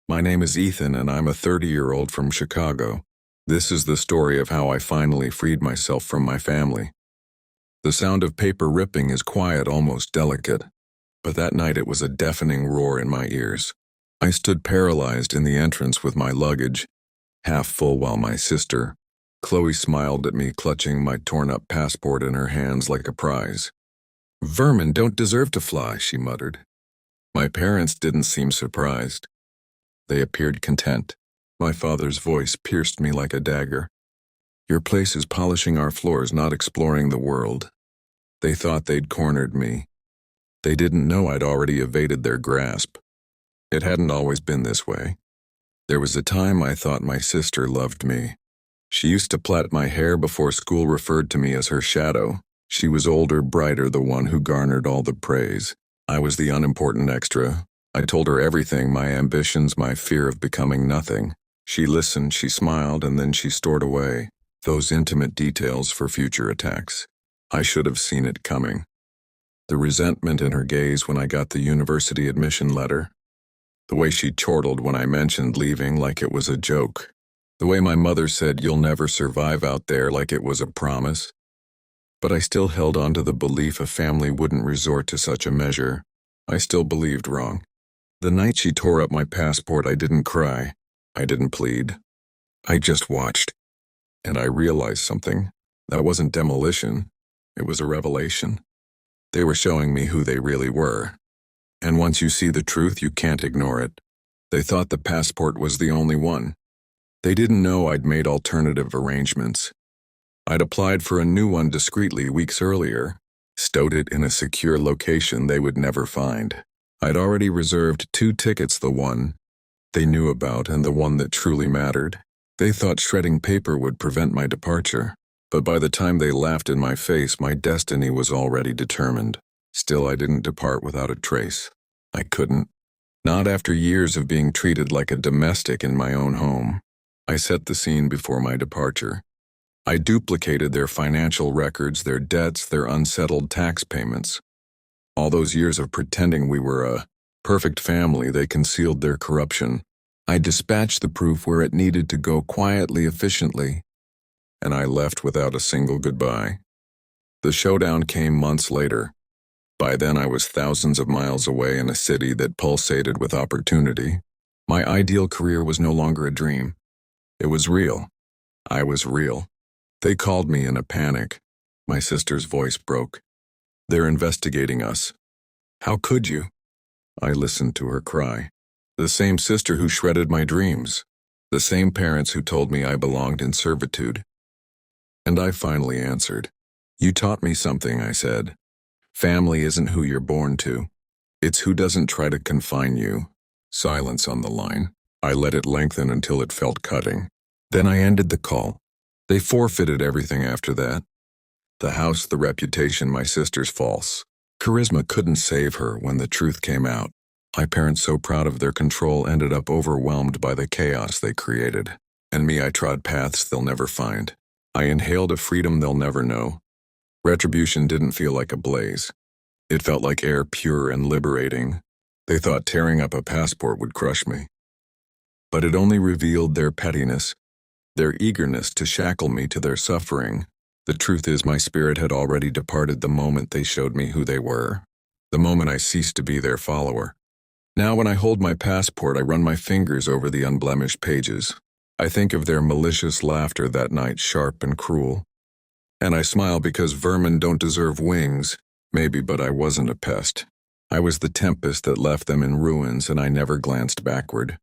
My name is Ethan, and I'm a 30-year-old from Chicago. This is the story of how I finally freed myself from my family. The sound of paper ripping is quiet, almost delicate, but that night it was a deafening roar in my ears. I stood paralyzed in the entrance with my luggage, half full, while my sister, Chloe, smiled at me, clutching my torn-up passport in her hands like a prize. "Vermin don't deserve to fly," she muttered. My parents didn't seem surprised. They appeared content. My father's voice pierced me like a dagger. "Your place is polishing our floors, not exploring the world." They thought they'd cornered me. They didn't know I'd already evaded their grasp. It hadn't always been this way. There was a time I thought my sister loved me. She used to plait my hair before school, referred to me as her shadow. She was older, brighter, the one who garnered all the praise. I was the unimportant extra. I told her everything, my ambitions, my fear of becoming nothing. She listened, she smiled, and then she stored away those intimate details for future attacks. I should have seen it coming. The resentment in her gaze when I got the university admission letter. The way she chortled when I mentioned leaving like it was a joke. The way my mother said, "You'll never survive out there," like it was a promise. But I still held on to the belief a family wouldn't resort to such a measure. I still believed wrong. The night she tore up my passport, I didn't cry. I didn't plead. I just watched. And I realized something. That wasn't demolition. It was a revelation. They were showing me who they really were. And once you see the truth, you can't ignore it. They thought the passport was the only one. They didn't know I'd made alternative arrangements. I'd applied for a new one discreetly weeks earlier, stowed it in a secure location they would never find. I'd already reserved 2 tickets, the one they knew about and the one that truly mattered. They thought shredding paper would prevent my departure, but by the time they laughed in my face, my destiny was already determined. Still, I didn't depart without a trace. I couldn't. Not after years of being treated like a domestic in my own home. I set the scene before my departure. I duplicated their financial records, their debts, their unsettled tax payments. All those years of pretending we were a perfect family, they concealed their corruption. I dispatched the proof where it needed to go, quietly, efficiently, and I left without a single goodbye. The showdown came months later. By then I was thousands of miles away in a city that pulsated with opportunity. My ideal career was no longer a dream. It was real. I was real. They called me in a panic. My sister's voice broke. "They're investigating us." "How could you?" I listened to her cry. The same sister who shredded my dreams. The same parents who told me I belonged in servitude. And I finally answered. "You taught me something," I said. "Family isn't who you're born to. It's who doesn't try to confine you." Silence on the line. I let it lengthen until it felt cutting. Then I ended the call. They forfeited everything after that. The house, the reputation, my sister's false charisma couldn't save her when the truth came out. My parents, so proud of their control, ended up overwhelmed by the chaos they created. And me, I trod paths they'll never find. I inhaled a freedom they'll never know. Retribution didn't feel like a blaze. It felt like air, pure and liberating. They thought tearing up a passport would crush me. But it only revealed their pettiness, their eagerness to shackle me to their suffering. The truth is, my spirit had already departed the moment they showed me who they were, the moment I ceased to be their follower. Now when I hold my passport, I run my fingers over the unblemished pages. I think of their malicious laughter that night, sharp and cruel. And I smile because vermin don't deserve wings. Maybe, but I wasn't a pest. I was the tempest that left them in ruins, and I never glanced backward.